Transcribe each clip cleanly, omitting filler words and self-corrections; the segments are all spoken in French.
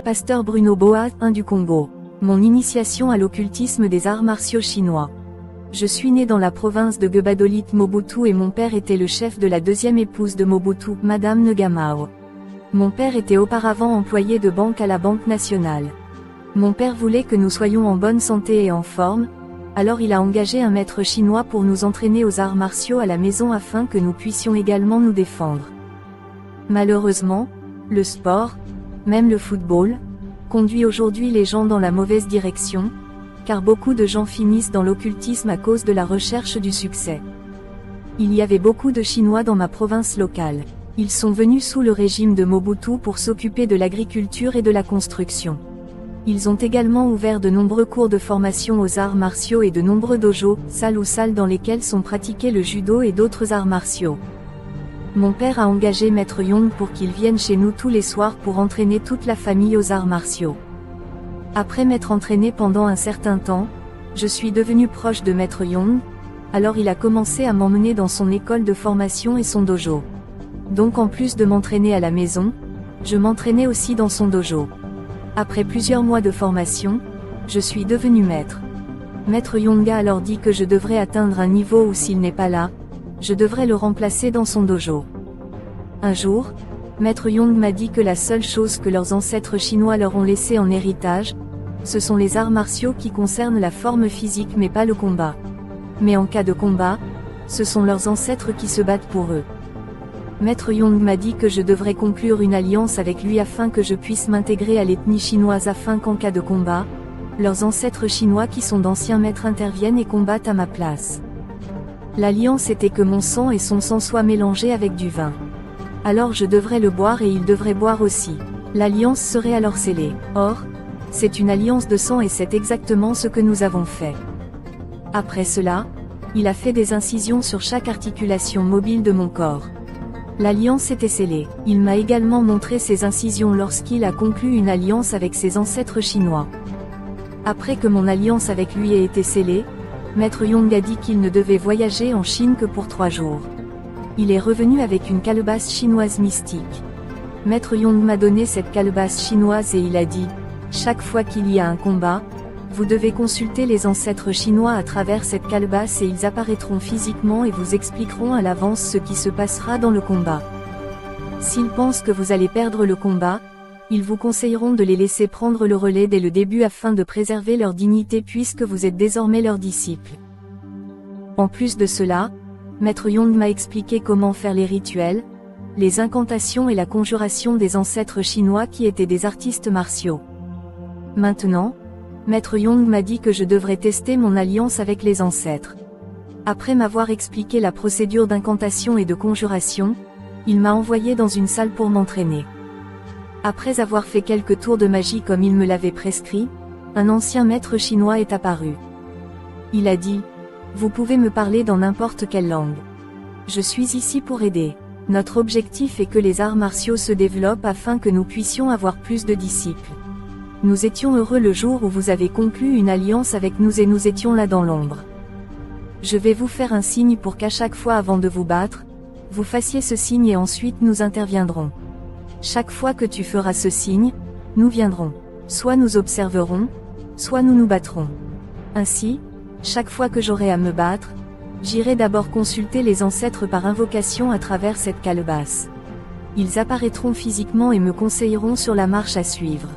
Pasteur Bruno Boa, 1 du Congo. Mon initiation à l'occultisme des arts martiaux chinois. Je suis né dans la province de Guebadolit Mobutu et mon père était le chef de la deuxième épouse de Mobutu, Madame Ngamao. Mon père était auparavant employé de banque à la Banque nationale. Mon père voulait que nous soyons en bonne santé et en forme, alors il a engagé un maître chinois pour nous entraîner aux arts martiaux à la maison afin que nous puissions également nous défendre. Malheureusement, le sport, même le football, conduit aujourd'hui les gens dans la mauvaise direction, car beaucoup de gens finissent dans l'occultisme à cause de la recherche du succès. Il y avait beaucoup de Chinois dans ma province locale. Ils sont venus sous le régime de Mobutu pour s'occuper de l'agriculture et de la construction. Ils ont également ouvert de nombreux cours de formation aux arts martiaux et de nombreux dojos, salles ou salles dans lesquelles sont pratiqués le judo et d'autres arts martiaux. Mon père a engagé Maître Yong pour qu'il vienne chez nous tous les soirs pour entraîner toute la famille aux arts martiaux. Après m'être entraîné pendant un certain temps, je suis devenu proche de Maître Yong, alors il a commencé à m'emmener dans son école de formation et son dojo. Donc en plus de m'entraîner à la maison, je m'entraînais aussi dans son dojo. Après plusieurs mois de formation, je suis devenu maître. Maître Yong a alors dit que je devrais atteindre un niveau où s'il n'est pas là, je devrais le remplacer dans son dojo. Un jour, Maître Yong m'a dit que la seule chose que leurs ancêtres chinois leur ont laissé en héritage, ce sont les arts martiaux qui concernent la forme physique mais pas le combat. Mais en cas de combat, ce sont leurs ancêtres qui se battent pour eux. Maître Yong m'a dit que je devrais conclure une alliance avec lui afin que je puisse m'intégrer à l'ethnie chinoise afin qu'en cas de combat, leurs ancêtres chinois qui sont d'anciens maîtres interviennent et combattent à ma place. L'alliance était que mon sang et son sang soient mélangés avec du vin. Alors je devrais le boire et il devrait boire aussi. L'alliance serait alors scellée. Or, c'est une alliance de sang et c'est exactement ce que nous avons fait. Après cela, il a fait des incisions sur chaque articulation mobile de mon corps. L'alliance était scellée. Il m'a également montré ces incisions lorsqu'il a conclu une alliance avec ses ancêtres chinois. Après que mon alliance avec lui ait été scellée, Maître Yong a dit qu'il ne devait voyager en Chine que pour 3 jours. Il est revenu avec une calebasse chinoise mystique. Maître Yong m'a donné cette calebasse chinoise et il a dit, chaque fois qu'il y a un combat, vous devez consulter les ancêtres chinois à travers cette calebasse et ils apparaîtront physiquement et vous expliqueront à l'avance ce qui se passera dans le combat. S'ils pensent que vous allez perdre le combat, ils vous conseilleront de les laisser prendre le relais dès le début afin de préserver leur dignité puisque vous êtes désormais leurs disciples. En plus de cela, Maître Yong m'a expliqué comment faire les rituels, les incantations et la conjuration des ancêtres chinois qui étaient des artistes martiaux. Maintenant, Maître Yong m'a dit que je devrais tester mon alliance avec les ancêtres. Après m'avoir expliqué la procédure d'incantation et de conjuration, il m'a envoyé dans une salle pour m'entraîner. Après avoir fait quelques tours de magie comme il me l'avait prescrit, un ancien maître chinois est apparu. Il a dit, « Vous pouvez me parler dans n'importe quelle langue. Je suis ici pour aider. Notre objectif est que les arts martiaux se développent afin que nous puissions avoir plus de disciples. Nous étions heureux le jour où vous avez conclu une alliance avec nous et nous étions là dans l'ombre. Je vais vous faire un signe pour qu'à chaque fois avant de vous battre, vous fassiez ce signe et ensuite nous interviendrons. Chaque fois que tu feras ce signe, nous viendrons. Soit nous observerons, soit nous nous battrons. Ainsi, chaque fois que j'aurai à me battre, j'irai d'abord consulter les ancêtres par invocation à travers cette calebasse. Ils apparaîtront physiquement et me conseilleront sur la marche à suivre. »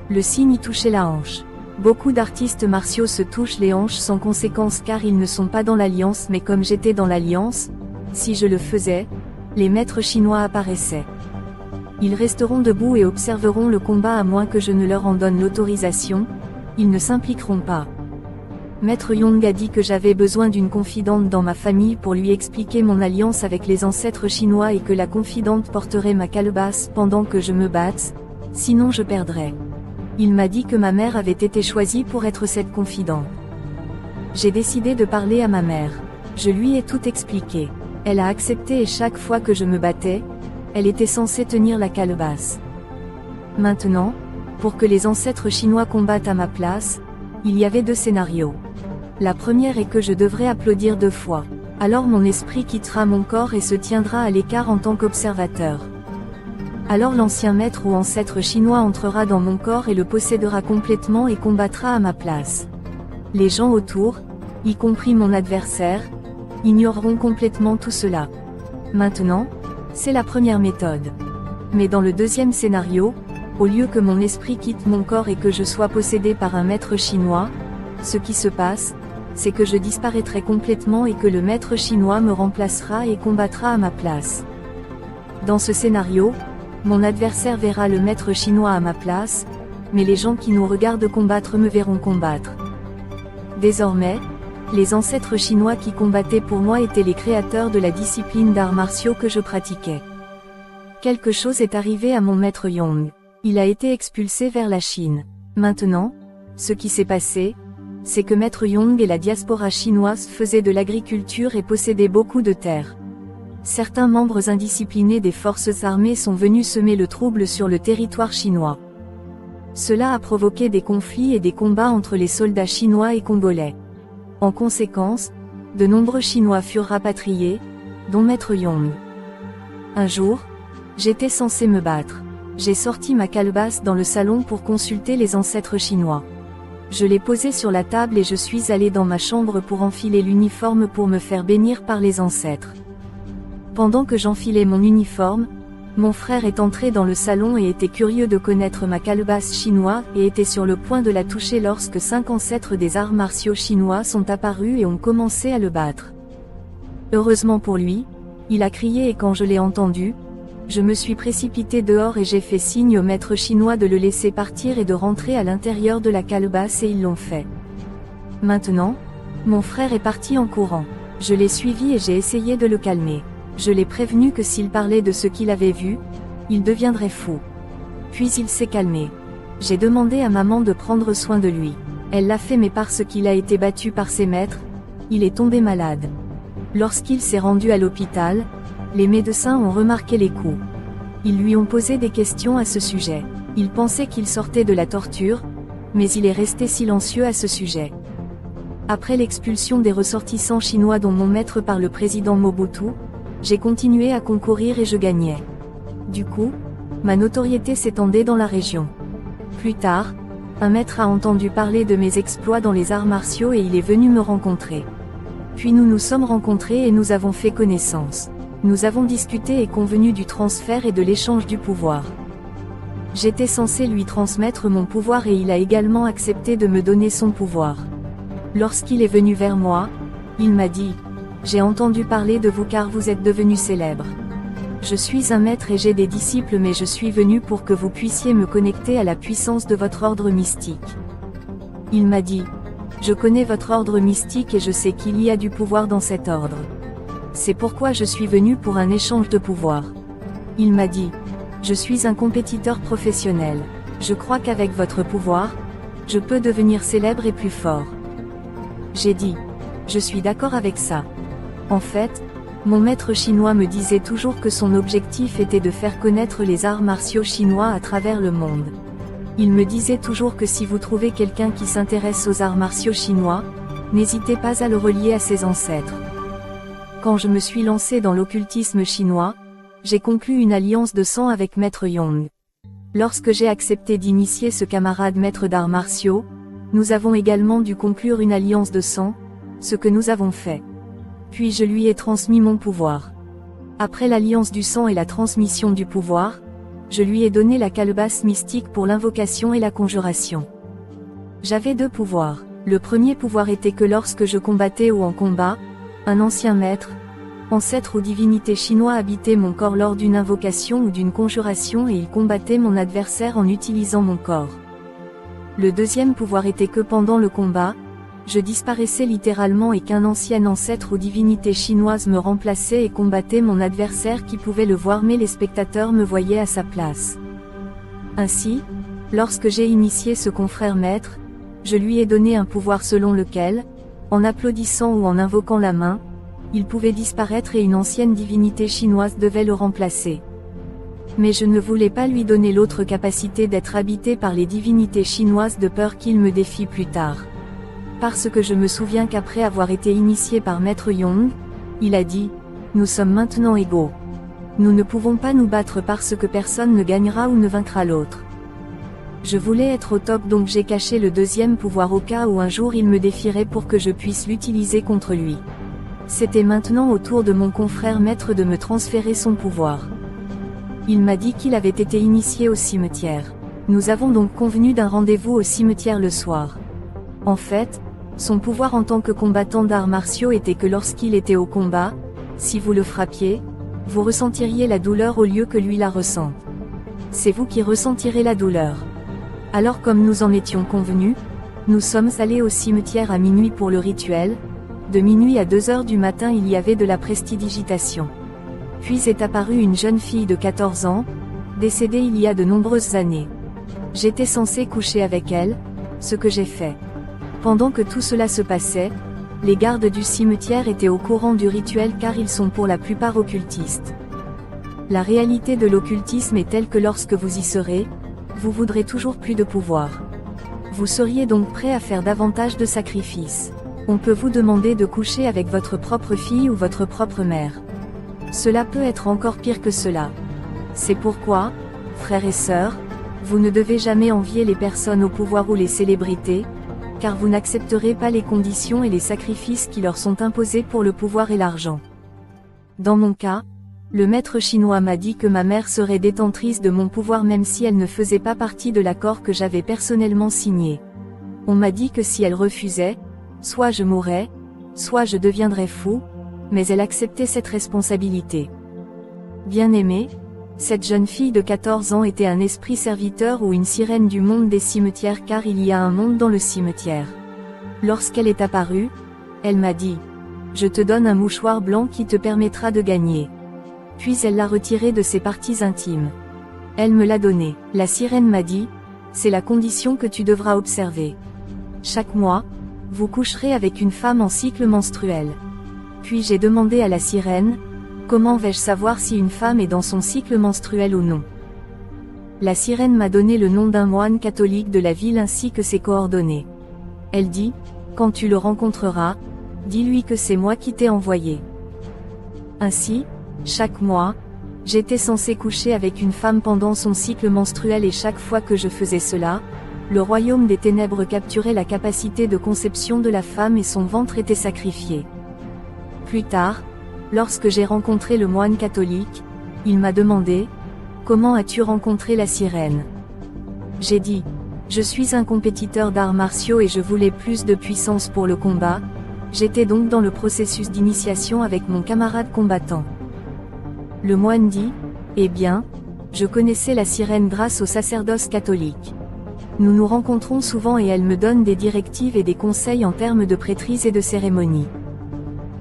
Le signe touchait la hanche. Beaucoup d'artistes martiaux se touchent les hanches sans conséquence car ils ne sont pas dans l'alliance mais comme j'étais dans l'alliance, si je le faisais, les maîtres chinois apparaissaient. Ils resteront debout et observeront le combat à moins que je ne leur en donne l'autorisation, ils ne s'impliqueront pas. Maître Yong a dit que j'avais besoin d'une confidente dans ma famille pour lui expliquer mon alliance avec les ancêtres chinois et que la confidente porterait ma calebasse pendant que je me batte, sinon je perdrais. Il m'a dit que ma mère avait été choisie pour être cette confidente. J'ai décidé de parler à ma mère. Je lui ai tout expliqué. Elle a accepté et chaque fois que je me battais, elle était censée tenir la calebasse. Maintenant, pour que les ancêtres chinois combattent à ma place, il y avait 2 scénarios. La première est que je devrais applaudir 2 fois. Alors mon esprit quittera mon corps et se tiendra à l'écart en tant qu'observateur. Alors l'ancien maître ou ancêtre chinois entrera dans mon corps et le possédera complètement et combattra à ma place. Les gens autour, y compris mon adversaire, ignoreront complètement tout cela. Maintenant, c'est la première méthode. Mais dans le deuxième scénario, au lieu que mon esprit quitte mon corps et que je sois possédé par un maître chinois, ce qui se passe, c'est que je disparaîtrai complètement et que le maître chinois me remplacera et combattra à ma place. Dans ce scénario, mon adversaire verra le maître chinois à ma place, mais les gens qui nous regardent combattre me verront combattre. Désormais, les ancêtres chinois qui combattaient pour moi étaient les créateurs de la discipline d'arts martiaux que je pratiquais. Quelque chose est arrivé à mon maître Yong. Il a été expulsé vers la Chine. Maintenant, ce qui s'est passé, c'est que maître Yong et la diaspora chinoise faisaient de l'agriculture et possédaient beaucoup de terres. Certains membres indisciplinés des forces armées sont venus semer le trouble sur le territoire chinois. Cela a provoqué des conflits et des combats entre les soldats chinois et congolais. En conséquence, de nombreux Chinois furent rapatriés, dont maître Yong. Un jour, j'étais censé me battre. J'ai sorti ma calebasse dans le salon pour consulter les ancêtres chinois. Je l'ai posée sur la table et je suis allé dans ma chambre pour enfiler l'uniforme pour me faire bénir par les ancêtres. Pendant que j'enfilais mon uniforme, mon frère est entré dans le salon et était curieux de connaître ma calebasse chinoise et était sur le point de la toucher lorsque 5 ancêtres des arts martiaux chinois sont apparus et ont commencé à le battre. Heureusement pour lui, il a crié et quand je l'ai entendu, je me suis précipité dehors et j'ai fait signe au maître chinois de le laisser partir et de rentrer à l'intérieur de la calebasse et ils l'ont fait. Maintenant, mon frère est parti en courant. Je l'ai suivi et j'ai essayé de le calmer. Je l'ai prévenu que s'il parlait de ce qu'il avait vu, il deviendrait fou. Puis il s'est calmé. J'ai demandé à maman de prendre soin de lui. Elle l'a fait mais parce qu'il a été battu par ses maîtres, il est tombé malade. Lorsqu'il s'est rendu à l'hôpital, les médecins ont remarqué les coups. Ils lui ont posé des questions à ce sujet. Il pensait qu'il sortait de la torture, mais il est resté silencieux à ce sujet. Après l'expulsion des ressortissants chinois dont mon maître par le président Mobutu, j'ai continué à concourir et je gagnais. Du coup, ma notoriété s'étendait dans la région. Plus tard, un maître a entendu parler de mes exploits dans les arts martiaux et il est venu me rencontrer. Puis nous nous sommes rencontrés et nous avons fait connaissance. Nous avons discuté et convenu du transfert et de l'échange du pouvoir. J'étais censé lui transmettre mon pouvoir et il a également accepté de me donner son pouvoir. Lorsqu'il est venu vers moi, il m'a dit « J'ai entendu parler de vous car vous êtes devenu célèbre. Je suis un maître et j'ai des disciples mais je suis venu pour que vous puissiez me connecter à la puissance de votre ordre mystique. » Il m'a dit « Je connais votre ordre mystique et je sais qu'il y a du pouvoir dans cet ordre. C'est pourquoi je suis venu pour un échange de pouvoir. » Il m'a dit « Je suis un compétiteur professionnel. Je crois qu'avec votre pouvoir, je peux devenir célèbre et plus fort. » J'ai dit « Je suis d'accord avec ça. » En fait, mon maître chinois me disait toujours que son objectif était de faire connaître les arts martiaux chinois à travers le monde. Il me disait toujours que si vous trouvez quelqu'un qui s'intéresse aux arts martiaux chinois, n'hésitez pas à le relier à ses ancêtres. Quand je me suis lancé dans l'occultisme chinois, j'ai conclu une alliance de sang avec maître Yong. Lorsque j'ai accepté d'initier ce camarade maître d'arts martiaux, nous avons également dû conclure une alliance de sang, ce que nous avons fait. Puis je lui ai transmis mon pouvoir. Après l'alliance du sang et la transmission du pouvoir, je lui ai donné la calebasse mystique pour l'invocation et la conjuration. J'avais 2 pouvoirs. Le premier pouvoir était que lorsque je combattais ou en combat, un ancien maître, ancêtre ou divinité chinois habitait mon corps lors d'une invocation ou d'une conjuration et il combattait mon adversaire en utilisant mon corps. Le deuxième pouvoir était que pendant le combat, je disparaissais littéralement et qu'un ancien ancêtre ou divinité chinoise me remplaçait et combattait mon adversaire qui pouvait le voir mais les spectateurs me voyaient à sa place. Ainsi, lorsque j'ai initié ce confrère maître, je lui ai donné un pouvoir selon lequel, en applaudissant ou en invoquant la main, il pouvait disparaître et une ancienne divinité chinoise devait le remplacer. Mais je ne voulais pas lui donner l'autre capacité d'être habité par les divinités chinoises de peur qu'il me défie plus tard. Parce que je me souviens qu'après avoir été initié par maître Yong, il a dit « Nous sommes maintenant égaux. Nous ne pouvons pas nous battre parce que personne ne gagnera ou ne vaincra l'autre. Je voulais être au top, donc j'ai caché le deuxième pouvoir au cas où un jour il me défierait pour que je puisse l'utiliser contre lui. C'était maintenant au tour de mon confrère maître de me transférer son pouvoir. Il m'a dit qu'il avait été initié au cimetière. Nous avons donc convenu d'un rendez-vous au cimetière le soir. En fait, son pouvoir en tant que combattant d'arts martiaux était que lorsqu'il était au combat, si vous le frappiez, vous ressentiriez la douleur au lieu que lui la ressente. C'est vous qui ressentirez la douleur. Alors comme nous en étions convenus, nous sommes allés au cimetière à minuit pour le rituel. De minuit à 2 heures du matin il y avait de la prestidigitation. Puis est apparue une jeune fille de 14 ans, décédée il y a de nombreuses années. J'étais censé coucher avec elle, ce que j'ai fait. Pendant que tout cela se passait, les gardes du cimetière étaient au courant du rituel car ils sont pour la plupart occultistes. La réalité de l'occultisme est telle que lorsque vous y serez, vous voudrez toujours plus de pouvoir. Vous seriez donc prêt à faire davantage de sacrifices. On peut vous demander de coucher avec votre propre fille ou votre propre mère. Cela peut être encore pire que cela. C'est pourquoi, frères et sœurs, vous ne devez jamais envier les personnes au pouvoir ou les célébrités, car vous n'accepterez pas les conditions et les sacrifices qui leur sont imposés pour le pouvoir et l'argent. Dans mon cas, le maître chinois m'a dit que ma mère serait détentrice de mon pouvoir même si elle ne faisait pas partie de l'accord que j'avais personnellement signé. On m'a dit que si elle refusait, soit je mourrais, soit je deviendrais fou, mais elle acceptait cette responsabilité. Bien-aimée, cette jeune fille de 14 ans était un esprit serviteur ou une sirène du monde des cimetières car il y a un monde dans le cimetière. Lorsqu'elle est apparue, elle m'a dit « Je te donne un mouchoir blanc qui te permettra de gagner ». Puis elle l'a retiré de ses parties intimes. Elle me l'a donné. La sirène m'a dit « C'est la condition que tu devras observer. Chaque mois, vous coucherez avec une femme en cycle menstruel. » Puis j'ai demandé à la sirène « Comment vais-je savoir si une femme est dans son cycle menstruel ou non ?» La sirène m'a donné le nom d'un moine catholique de la ville ainsi que ses coordonnées. Elle dit « Quand tu le rencontreras, dis-lui que c'est moi qui t'ai envoyé. » Ainsi, chaque mois, j'étais censé coucher avec une femme pendant son cycle menstruel et chaque fois que je faisais cela, le royaume des ténèbres capturait la capacité de conception de la femme et son ventre était sacrifié. Plus tard, lorsque j'ai rencontré le moine catholique, il m'a demandé « Comment as-tu rencontré la sirène ?» J'ai dit « Je suis un compétiteur d'arts martiaux et je voulais plus de puissance pour le combat, j'étais donc dans le processus d'initiation avec mon camarade combattant. » Le moine dit « Eh bien, je connaissais la sirène grâce au sacerdoce catholique. Nous nous rencontrons souvent et elle me donne des directives et des conseils en termes de prêtrise et de cérémonie. »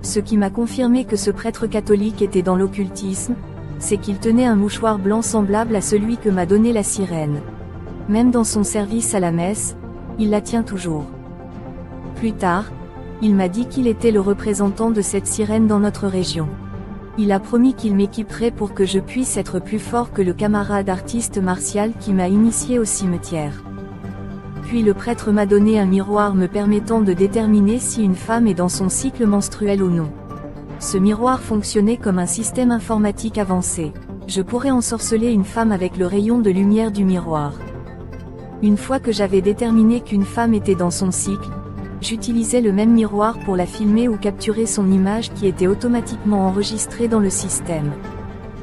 Ce qui m'a confirmé que ce prêtre catholique était dans l'occultisme, c'est qu'il tenait un mouchoir blanc semblable à celui que m'a donné la sirène. Même dans son service à la messe, il la tient toujours. Plus tard, il m'a dit qu'il était le représentant de cette sirène dans notre région. Il a promis qu'il m'équiperait pour que je puisse être plus fort que le camarade artiste martial qui m'a initié au cimetière. Puis le prêtre m'a donné un miroir me permettant de déterminer si une femme est dans son cycle menstruel ou non. Ce miroir fonctionnait comme un système informatique avancé. Je pourrais ensorceler une femme avec le rayon de lumière du miroir. Une fois que j'avais déterminé qu'une femme était dans son cycle, j'utilisais le même miroir pour la filmer ou capturer son image qui était automatiquement enregistrée dans le système.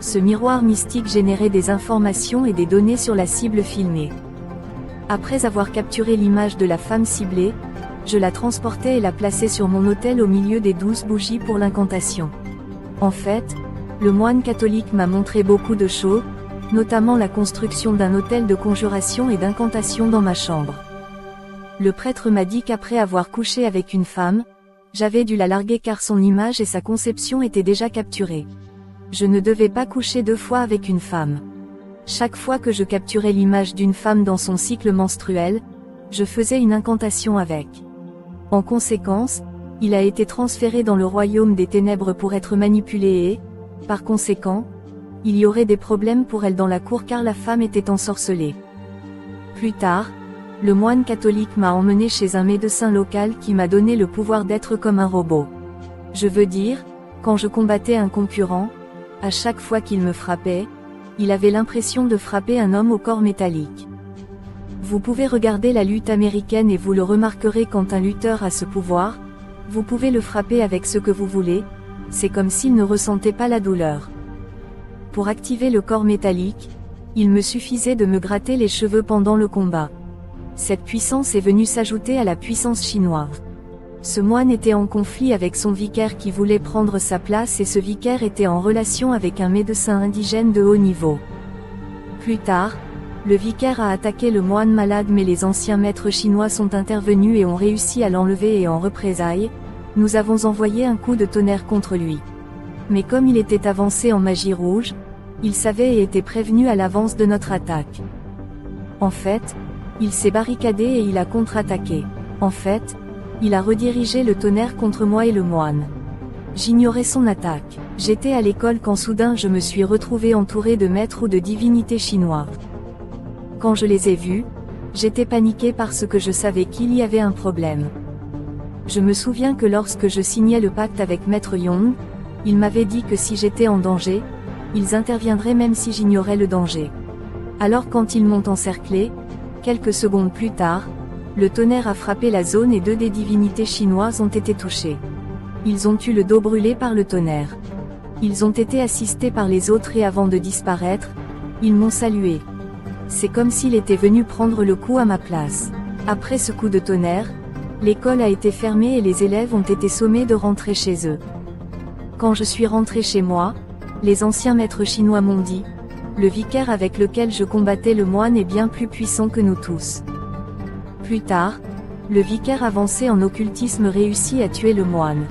Ce miroir mystique générait des informations et des données sur la cible filmée. Après avoir capturé l'image de la femme ciblée, je la transportais et la plaçais sur mon autel au milieu des 12 bougies pour l'incantation. En fait, le moine catholique m'a montré beaucoup de choses, notamment la construction d'un autel de conjuration et d'incantation dans ma chambre. Le prêtre m'a dit qu'après avoir couché avec une femme, j'avais dû la larguer car son image et sa conception étaient déjà capturées. Je ne devais pas coucher 2 fois avec une femme. Chaque fois que je capturais l'image d'une femme dans son cycle menstruel, je faisais une incantation avec. En conséquence, il a été transféré dans le royaume des ténèbres pour être manipulé et, par conséquent, il y aurait des problèmes pour elle dans la cour car la femme était ensorcelée. Plus tard, le moine catholique m'a emmené chez un médecin local qui m'a donné le pouvoir d'être comme un robot. Je veux dire, quand je combattais un concurrent, À chaque fois qu'il me frappait, il avait l'impression de frapper un homme au corps métallique. Vous pouvez regarder la lutte américaine et vous le remarquerez quand un lutteur a ce pouvoir, vous pouvez le frapper avec ce que vous voulez, c'est comme s'il ne ressentait pas la douleur. Pour activer le corps métallique, il me suffisait de me gratter les cheveux pendant le combat. Cette puissance est venue s'ajouter à la puissance chinoise. Ce moine était en conflit avec son vicaire qui voulait prendre sa place et ce vicaire était en relation avec un médecin indigène de haut niveau. Plus tard, le vicaire a attaqué le moine malade mais les anciens maîtres chinois sont intervenus et ont réussi à l'enlever et en représailles, nous avons envoyé un coup de tonnerre contre lui. Mais comme il était avancé en magie rouge, il savait et était prévenu à l'avance de notre attaque. En fait, il s'est barricadé et il a contre-attaqué. En fait, il a redirigé le tonnerre contre moi et le moine. J'ignorais son attaque. J'étais à l'école quand soudain je me suis retrouvé entouré de maîtres ou de divinités chinois. Quand je les ai vus, j'étais paniqué parce que je savais qu'il y avait un problème. Je me souviens que lorsque je signais le pacte avec Maître Yong, il m'avait dit que si j'étais en danger, ils interviendraient même si j'ignorais le danger. Alors quand ils m'ont encerclé, quelques secondes plus tard, le tonnerre a frappé la zone et 2 des divinités chinoises ont été touchées. Ils ont eu le dos brûlé par le tonnerre. Ils ont été assistés par les autres et avant de disparaître, ils m'ont salué. C'est comme s'il était venu prendre le coup à ma place. Après ce coup de tonnerre, l'école a été fermée et les élèves ont été sommés de rentrer chez eux. Quand je suis rentré chez moi, les anciens maîtres chinois m'ont dit, le vicaire avec lequel je combattais le moine est bien plus puissant que nous tous. Plus tard, le vicaire avancé en occultisme réussit à tuer le moine.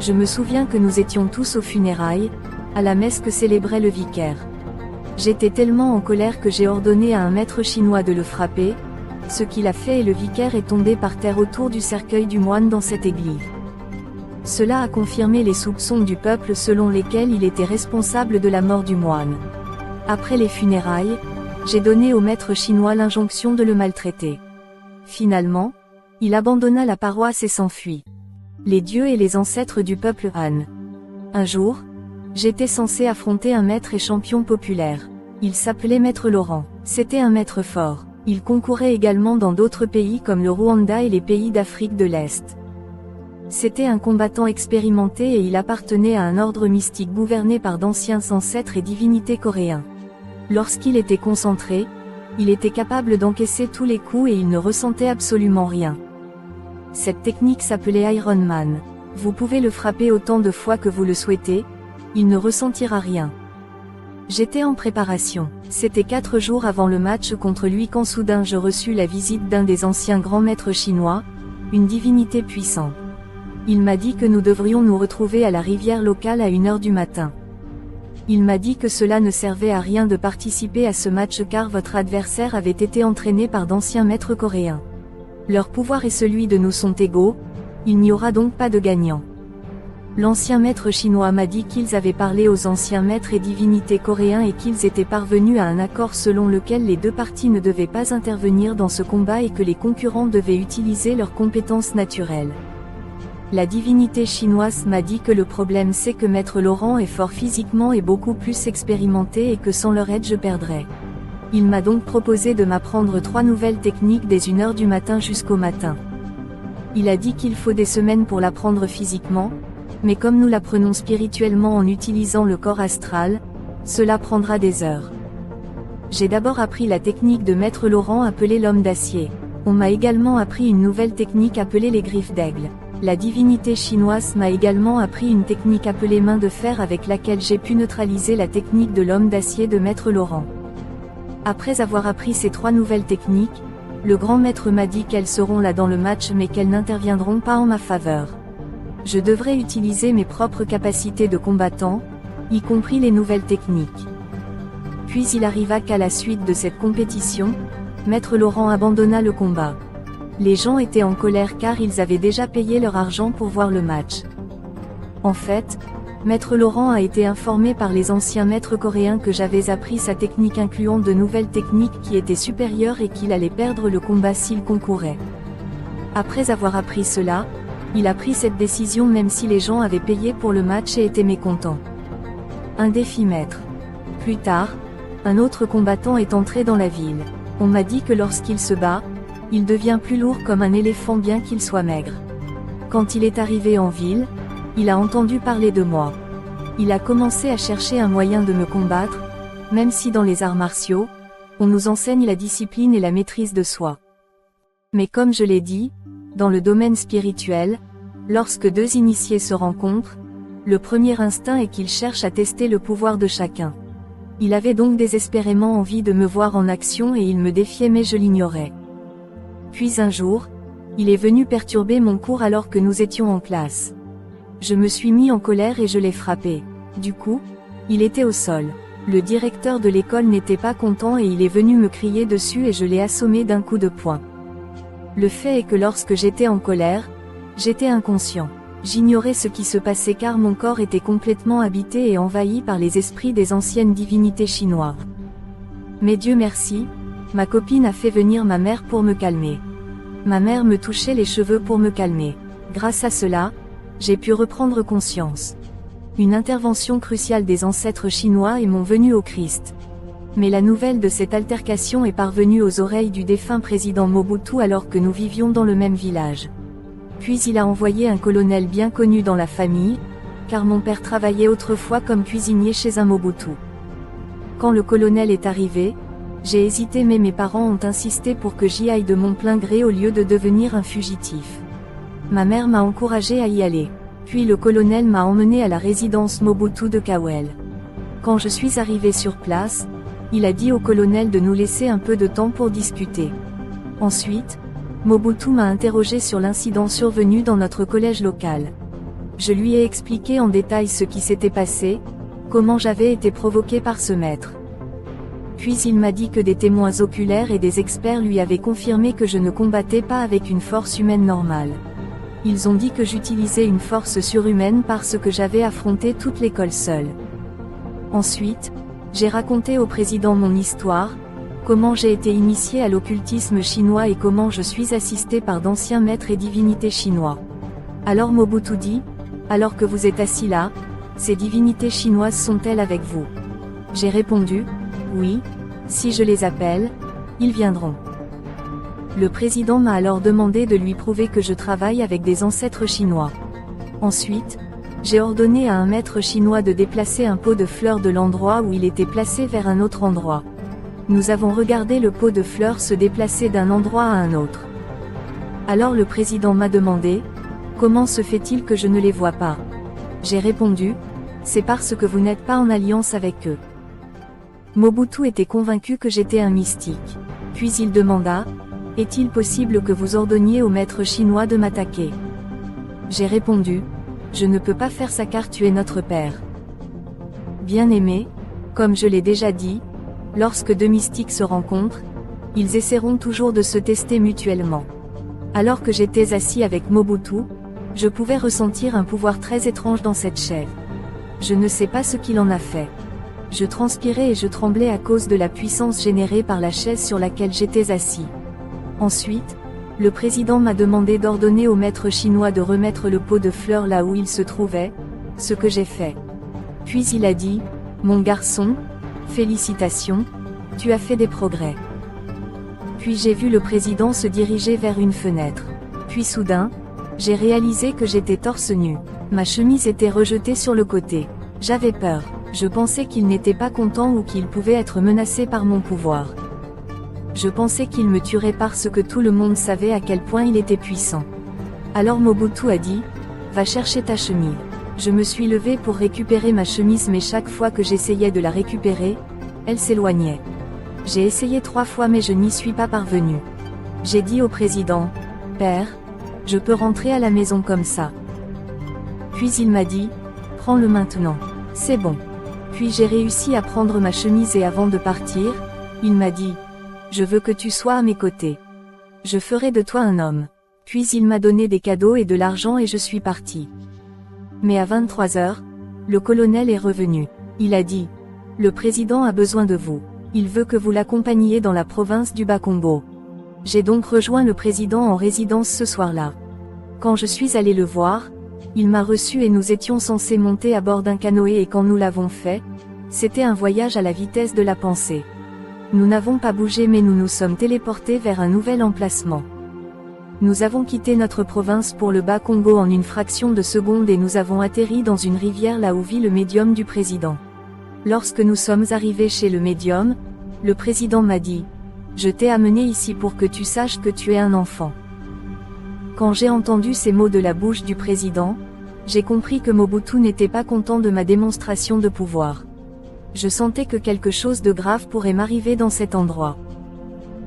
Je me souviens que nous étions tous aux funérailles, à la messe que célébrait le vicaire. J'étais tellement en colère que j'ai ordonné à un maître chinois de le frapper, ce qu'il a fait et le vicaire est tombé par terre autour du cercueil du moine dans cette église. Cela a confirmé les soupçons du peuple selon lesquels il était responsable de la mort du moine. Après les funérailles, j'ai donné au maître chinois l'injonction de le maltraiter. Finalement, il abandonna la paroisse et s'enfuit. Les dieux et les ancêtres du peuple Han. Un jour, j'étais censé affronter un maître et champion populaire. Il s'appelait Maître Laurent. C'était un maître fort. Il concourait également dans d'autres pays comme le Rwanda et les pays d'Afrique de l'Est. C'était un combattant expérimenté et il appartenait à un ordre mystique gouverné par d'anciens ancêtres et divinités coréens. Lorsqu'il était concentré, il était capable d'encaisser tous les coups et il ne ressentait absolument rien. Cette technique s'appelait Iron Man. Vous pouvez le frapper autant de fois que vous le souhaitez, il ne ressentira rien. J'étais en préparation. C'était 4 jours avant le match contre lui quand soudain je reçus la visite d'un des anciens grands maîtres chinois, une divinité puissante. Il m'a dit que nous devrions nous retrouver à la rivière locale à 1h du matin. Il m'a dit que cela ne servait à rien de participer à ce match car votre adversaire avait été entraîné par d'anciens maîtres coréens. Leur pouvoir et celui de nous sont égaux, il n'y aura donc pas de gagnant. L'ancien maître chinois m'a dit qu'ils avaient parlé aux anciens maîtres et divinités coréens et qu'ils étaient parvenus à un accord selon lequel les 2 parties ne devaient pas intervenir dans ce combat et que les concurrents devaient utiliser leurs compétences naturelles. La divinité chinoise m'a dit que le problème c'est que Maître Laurent est fort physiquement et beaucoup plus expérimenté et que sans leur aide je perdrais. Il m'a donc proposé de m'apprendre 3 nouvelles techniques dès 1h du matin jusqu'au matin. Il a dit qu'il faut des semaines pour l'apprendre physiquement, mais comme nous l'apprenons spirituellement en utilisant le corps astral, cela prendra des heures. J'ai d'abord appris la technique de Maître Laurent appelée l'homme d'acier. On m'a également appris une nouvelle technique appelée les griffes d'aigle. La divinité chinoise m'a également appris une technique appelée main de fer avec laquelle j'ai pu neutraliser la technique de l'homme d'acier de Maître Laurent. Après avoir appris ces 3 nouvelles techniques, le grand maître m'a dit qu'elles seront là dans le match mais qu'elles n'interviendront pas en ma faveur. Je devrais utiliser mes propres capacités de combattant, y compris les nouvelles techniques. Puis il arriva qu'à la suite de cette compétition, Maître Laurent abandonna le combat. Les gens étaient en colère car ils avaient déjà payé leur argent pour voir le match. En fait, Maître Laurent a été informé par les anciens maîtres coréens que j'avais appris sa technique incluant de nouvelles techniques qui étaient supérieures et qu'il allait perdre le combat s'il concourait. Après avoir appris cela, il a pris cette décision même si les gens avaient payé pour le match et étaient mécontents. Un défimètre. Plus tard, un autre combattant est entré dans la ville. On m'a dit que lorsqu'il se bat, il devient plus lourd comme un éléphant bien qu'il soit maigre. Quand il est arrivé en ville, il a entendu parler de moi. Il a commencé à chercher un moyen de me combattre, même si dans les arts martiaux, on nous enseigne la discipline et la maîtrise de soi. Mais comme je l'ai dit, dans le domaine spirituel, lorsque deux initiés se rencontrent, le premier instinct est qu'ils cherchent à tester le pouvoir de chacun. Il avait donc désespérément envie de me voir en action et il me défiait mais je l'ignorais. Puis un jour, il est venu perturber mon cours alors que nous étions en classe. Je me suis mis en colère et je l'ai frappé. Du coup, il était au sol. Le directeur de l'école n'était pas content et il est venu me crier dessus et je l'ai assommé d'un coup de poing. Le fait est que lorsque j'étais en colère, j'étais inconscient. J'ignorais ce qui se passait car mon corps était complètement habité et envahi par les esprits des anciennes divinités chinoises. Mais Dieu merci, ma copine a fait venir ma mère pour me calmer. Ma mère me touchait les cheveux pour me calmer. Grâce à cela, j'ai pu reprendre conscience. Une intervention cruciale des ancêtres chinois est mon venue au Christ. Mais la nouvelle de cette altercation est parvenue aux oreilles du défunt président Mobutu alors que nous vivions dans le même village. Puis il a envoyé un colonel bien connu dans la famille, car mon père travaillait autrefois comme cuisinier chez un Mobutu. Quand le colonel est arrivé, j'ai hésité mais mes parents ont insisté pour que j'y aille de mon plein gré au lieu de devenir un fugitif. Ma mère m'a encouragé à y aller. Puis le colonel m'a emmené à la résidence Mobutu de Kawel. Quand je suis arrivé sur place, il a dit au colonel de nous laisser un peu de temps pour discuter. Ensuite, Mobutu m'a interrogé sur l'incident survenu dans notre collège local. Je lui ai expliqué en détail ce qui s'était passé, comment j'avais été provoqué par ce maître. Puis il m'a dit que des témoins oculaires et des experts lui avaient confirmé que je ne combattais pas avec une force humaine normale. Ils ont dit que j'utilisais une force surhumaine parce que j'avais affronté toute l'école seule. Ensuite, j'ai raconté au président mon histoire, comment j'ai été initié à l'occultisme chinois et comment je suis assisté par d'anciens maîtres et divinités chinois. Alors Mobutu dit, alors que vous êtes assis là, ces divinités chinoises sont-elles avec vous? J'ai répondu, oui, si je les appelle, ils viendront. Le président m'a alors demandé de lui prouver que je travaille avec des ancêtres chinois. Ensuite, j'ai ordonné à un maître chinois de déplacer un pot de fleurs de l'endroit où il était placé vers un autre endroit. Nous avons regardé le pot de fleurs se déplacer d'un endroit à un autre. Alors le président m'a demandé, comment se fait-il que je ne les vois pas? J'ai répondu, c'est parce que vous n'êtes pas en alliance avec eux. Mobutu était convaincu que j'étais un mystique. Puis il demanda, est-il possible que vous ordonniez au maître chinois de m'attaquer? J'ai répondu, je ne peux pas faire ça car tu es notre père. Bien-aimé, comme je l'ai déjà dit, lorsque deux mystiques se rencontrent, ils essaieront toujours de se tester mutuellement. Alors que j'étais assis avec Mobutu, je pouvais ressentir un pouvoir très étrange dans cette chaise. Je ne sais pas ce qu'il en a fait. Je transpirais et je tremblais à cause de la puissance générée par la chaise sur laquelle j'étais assis. Ensuite, le président m'a demandé d'ordonner au maître chinois de remettre le pot de fleurs là où il se trouvait, ce que j'ai fait. Puis il a dit, mon garçon, félicitations, tu as fait des progrès. Puis j'ai vu le président se diriger vers une fenêtre. Puis soudain, j'ai réalisé que j'étais torse nu. Ma chemise était rejetée sur le côté. J'avais peur. Je pensais qu'il n'était pas content ou qu'il pouvait être menacé par mon pouvoir. Je pensais qu'il me tuerait parce que tout le monde savait à quel point il était puissant. Alors Mobutu a dit, va chercher ta chemise. Je me suis levé pour récupérer ma chemise mais chaque fois que j'essayais de la récupérer, elle s'éloignait. J'ai essayé 3 fois mais je n'y suis pas parvenu. J'ai dit au président, Père, je peux rentrer à la maison comme ça. Puis il m'a dit, prends-le maintenant. C'est bon. Puis j'ai réussi à prendre ma chemise et avant de partir, il m'a dit, je veux que tu sois à mes côtés. Je ferai de toi un homme. Puis il m'a donné des cadeaux et de l'argent et je suis parti. Mais à 23 heures, le colonel est revenu. Il a dit, le président a besoin de vous. Il veut que vous l'accompagniez dans la province du Bas-Congo. J'ai donc rejoint le président en résidence ce soir-là. Quand je suis allé le voir, Il m'a reçu et nous étions censés monter à bord d'un canoë et quand nous l'avons fait, c'était un voyage à la vitesse de la pensée. Nous n'avons pas bougé mais nous nous sommes téléportés vers un nouvel emplacement. Nous avons quitté notre province pour le Bas-Congo en une fraction de seconde et nous avons atterri dans une rivière là où vit le médium du président. Lorsque nous sommes arrivés chez le médium, le président m'a dit « Je t'ai amené ici pour que tu saches que tu es un enfant ». Quand j'ai entendu ces mots de la bouche du président, j'ai compris que Mobutu n'était pas content de ma démonstration de pouvoir. Je sentais que quelque chose de grave pourrait m'arriver dans cet endroit.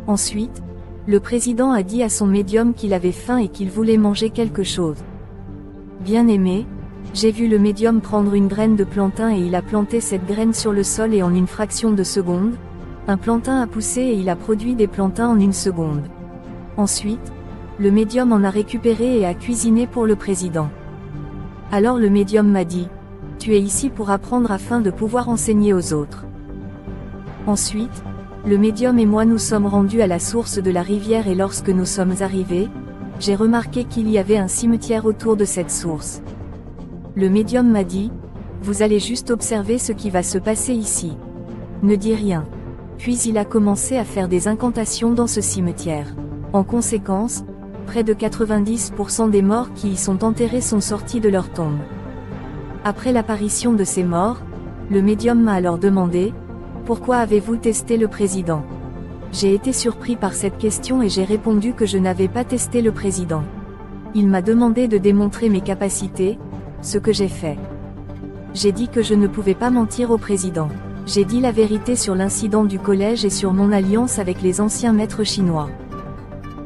Ensuite, le président a dit à son médium qu'il avait faim et qu'il voulait manger quelque chose. Bien-aimé, j'ai vu le médium prendre une graine de plantain et il a planté cette graine sur le sol et en une fraction de seconde, un plantain a poussé et il a produit des plantains en une seconde. Ensuite, le médium en a récupéré et a cuisiné pour le président. Alors le médium m'a dit « Tu es ici pour apprendre afin de pouvoir enseigner aux autres ». Ensuite, le médium et moi nous sommes rendus à la source de la rivière et lorsque nous sommes arrivés, j'ai remarqué qu'il y avait un cimetière autour de cette source. Le médium m'a dit « Vous allez juste observer ce qui va se passer ici. Ne dis rien ». Puis il a commencé à faire des incantations dans ce cimetière. En conséquence, près de 90% des morts qui y sont enterrés sont sortis de leur tombe. Après l'apparition de ces morts, le médium m'a alors demandé « Pourquoi avez-vous testé le président ?» J'ai été surpris par cette question et j'ai répondu que je n'avais pas testé le président. Il m'a demandé de démontrer mes capacités, ce que j'ai fait. J'ai dit que je ne pouvais pas mentir au président. J'ai dit la vérité sur l'incident du collège et sur mon alliance avec les anciens maîtres chinois.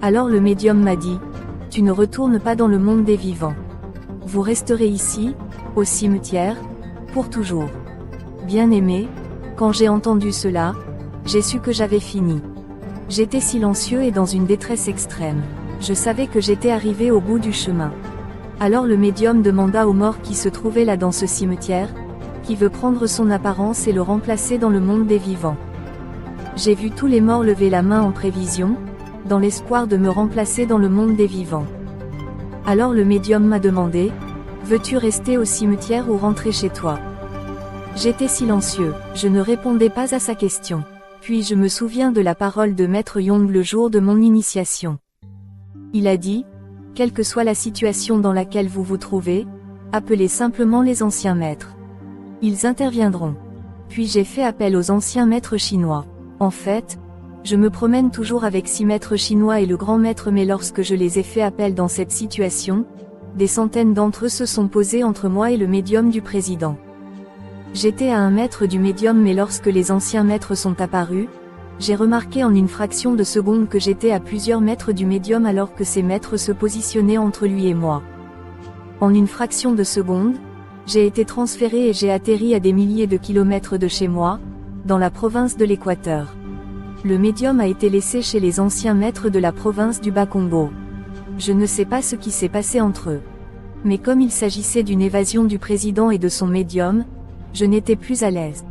Alors le médium m'a dit « Tu ne retournes pas dans le monde des vivants. Vous resterez ici, au cimetière, pour toujours. » Bien-aimé, quand j'ai entendu cela, j'ai su que j'avais fini. J'étais silencieux et dans une détresse extrême. Je savais que j'étais arrivé au bout du chemin. Alors le médium demanda aux morts qui se trouvaient là dans ce cimetière, qui veut prendre son apparence et le remplacer dans le monde des vivants. J'ai vu tous les morts lever la main en prévision, dans l'espoir de me remplacer dans le monde des vivants. Alors le médium m'a demandé « Veux-tu rester au cimetière ou rentrer chez toi ?» J'étais silencieux, je ne répondais pas à sa question. Puis je me souviens de la parole de Maître Yong le jour de mon initiation. Il a dit « Quelle que soit la situation dans laquelle vous vous trouvez, appelez simplement les anciens maîtres. Ils interviendront. » Puis j'ai fait appel aux anciens maîtres chinois. En fait, je me promène toujours avec 6 maîtres chinois et le grand maître mais lorsque je les ai fait appel dans cette situation, des centaines d'entre eux se sont posés entre moi et le médium du président. J'étais à 1 mètre du médium mais lorsque les anciens maîtres sont apparus, j'ai remarqué en une fraction de seconde que j'étais à plusieurs mètres du médium alors que ces maîtres se positionnaient entre lui et moi. En une fraction de seconde, j'ai été transféré et j'ai atterri à des milliers de kilomètres de chez moi, dans la province de l'Équateur. Le médium a été laissé chez les anciens maîtres de la province du Bas-Congo. Je ne sais pas ce qui s'est passé entre eux. Mais comme il s'agissait d'une évasion du président et de son médium, je n'étais plus à l'aise.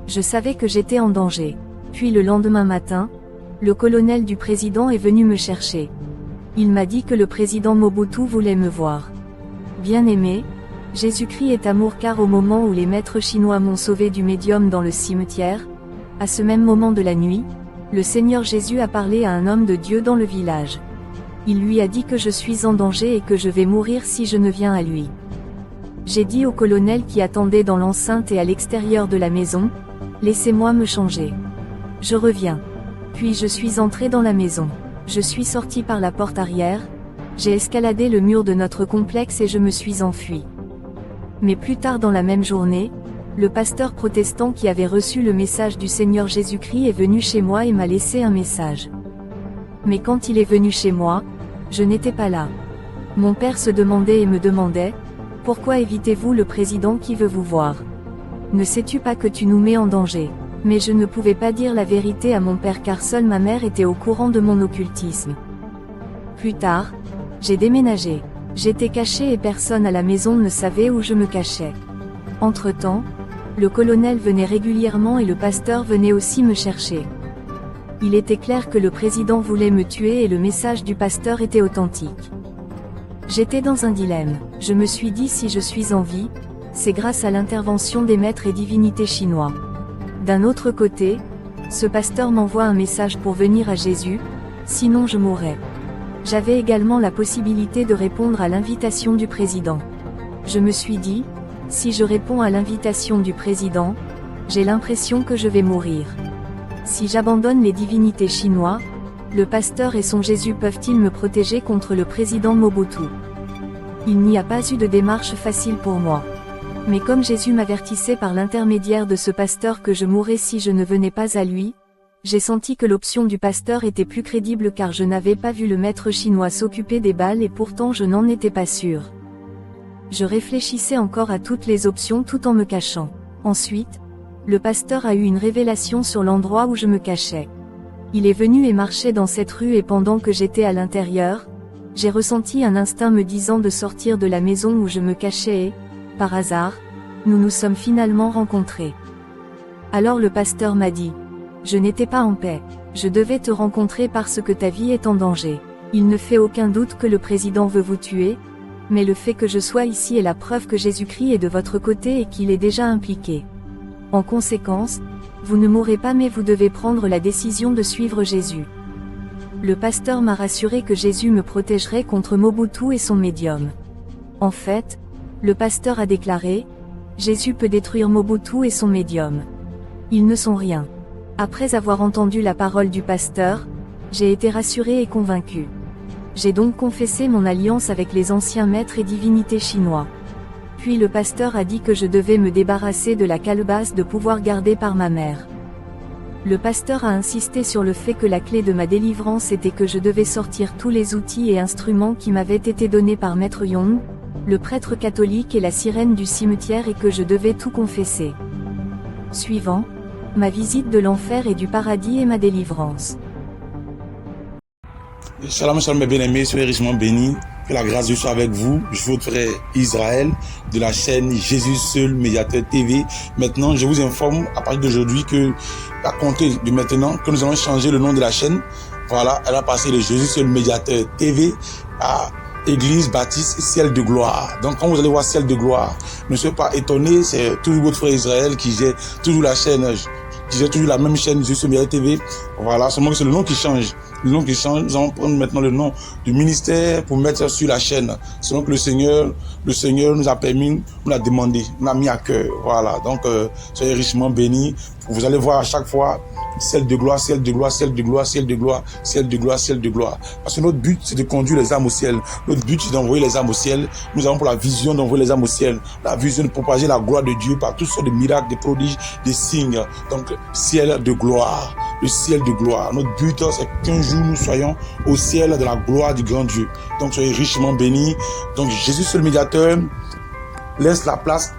Je savais que j'étais en danger. Puis le lendemain matin, le colonel du président est venu me chercher. Il m'a dit que le président Mobutu voulait me voir. Bien-aimé, Jésus-Christ est amour car au moment où les maîtres chinois m'ont sauvé du médium dans le cimetière, à ce même moment de la nuit, le Seigneur Jésus a parlé à un homme de Dieu dans le village. Il lui a dit que je suis en danger et que je vais mourir si je ne viens à lui. J'ai dit au colonel qui attendait dans l'enceinte et à l'extérieur de la maison, « Laissez-moi me changer. Je reviens. » Puis je suis entré dans la maison. Je suis sorti par la porte arrière, j'ai escaladé le mur de notre complexe et je me suis enfui. Mais plus tard dans la même journée, le pasteur protestant qui avait reçu le message du Seigneur Jésus-Christ est venu chez moi et m'a laissé un message. Mais quand il est venu chez moi, je n'étais pas là. Mon père se demandait et me demandait, « Pourquoi évitez-vous le président qui veut vous voir? Ne sais-tu pas que tu nous mets en danger ?» Mais je ne pouvais pas dire la vérité à mon père car seule ma mère était au courant de mon occultisme. Plus tard, j'ai déménagé. J'étais caché et personne à la maison ne savait où je me cachais. Entre-temps, le colonel venait régulièrement et le pasteur venait aussi me chercher. Il était clair que le président voulait me tuer et le message du pasteur était authentique. J'étais dans un dilemme. Je me suis dit si je suis en vie, c'est grâce à l'intervention des maîtres et divinités chinois. D'un autre côté, ce pasteur m'envoie un message pour venir à Jésus, sinon je mourrais. J'avais également la possibilité de répondre à l'invitation du président. Je me suis dit, si je réponds à l'invitation du président, j'ai l'impression que je vais mourir. Si j'abandonne les divinités chinois, le pasteur et son Jésus peuvent-ils me protéger contre le président Mobutu? Il n'y a pas eu de démarche facile pour moi. Mais comme Jésus m'avertissait par l'intermédiaire de ce pasteur que je mourrais si je ne venais pas à lui, j'ai senti que l'option du pasteur était plus crédible car je n'avais pas vu le maître chinois s'occuper des balles et pourtant je n'en étais pas sûr. Je réfléchissais encore à toutes les options tout en me cachant. Ensuite, le pasteur a eu une révélation sur l'endroit où je me cachais. Il est venu et marchait dans cette rue et pendant que j'étais à l'intérieur, j'ai ressenti un instinct me disant de sortir de la maison où je me cachais et, par hasard, nous nous sommes finalement rencontrés. Alors le pasteur m'a dit, je n'étais pas en paix, je devais te rencontrer parce que ta vie est en danger. Il ne fait aucun doute que le président veut vous tuer, mais le fait que je sois ici est la preuve que Jésus-Christ est de votre côté et qu'il est déjà impliqué. En conséquence, vous ne mourrez pas mais vous devez prendre la décision de suivre Jésus. Le pasteur m'a rassuré que Jésus me protégerait contre Mobutu et son médium. En fait, le pasteur a déclaré, Jésus peut détruire Mobutu et son médium. Ils ne sont rien. Après avoir entendu la parole du pasteur, j'ai été rassuré et convaincu. J'ai donc confessé mon alliance avec les anciens maîtres et divinités chinois. Puis le pasteur a dit que je devais me débarrasser de la calebasse de pouvoir garder par ma mère. Le pasteur a insisté sur le fait que la clé de ma délivrance était que je devais sortir tous les outils et instruments qui m'avaient été donnés par Maître Yong, le prêtre catholique et la sirène du cimetière et que je devais tout confesser. Suivant, ma visite de l'enfer et du paradis et ma délivrance. Shalom, shalom mes bien-aimés, soyez richement bénis. Que la grâce de Dieu soit avec vous. Je suis votre frère Israël de la chaîne Jésus Seul Médiateur TV. Maintenant, je vous informe à partir d'aujourd'hui que, à compter de maintenant, que nous allons changer le nom de la chaîne. Voilà, elle va passer de Jésus Seul Médiateur TV à Église Baptiste Ciel de Gloire. Donc quand vous allez voir Ciel de Gloire, ne soyez pas étonnés, c'est toujours votre frère Israël qui gère toujours la chaîne, qui gère toujours la même chaîne Jésus Seul Médiateur TV. Voilà, seulement que c'est le nom qui change. Le nom qui change, nous allons prendre maintenant le nom du ministère pour mettre sur la chaîne. Selon que le Seigneur nous a permis, nous l'a demandé, nous l'a mis à cœur. Voilà, donc soyez richement bénis. Vous allez voir à chaque fois Ciel de gloire, ciel de gloire, ciel de gloire, ciel de gloire, ciel de gloire, ciel de gloire. Parce que notre but, c'est de conduire les âmes au ciel. Notre but, c'est d'envoyer les âmes au ciel. Nous avons pour la vision d'envoyer les âmes au ciel. La vision de propager la gloire de Dieu par toutes sortes de miracles, des prodiges, des signes. Donc, ciel de gloire. Le ciel de gloire. Notre but, c'est qu'un jour, nous soyons au ciel de la gloire du grand Dieu. Donc, soyez richement bénis. Donc, Jésus, seul médiateur, laisse la place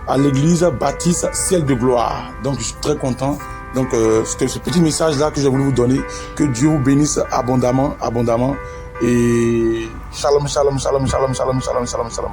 à l'église baptiste ciel de gloire. Donc, je suis très content. Donc, c'était ce petit message-là que j'ai voulu vous donner. Que Dieu vous bénisse abondamment, abondamment. Et shalom, shalom, shalom, shalom, shalom, shalom, shalom, shalom.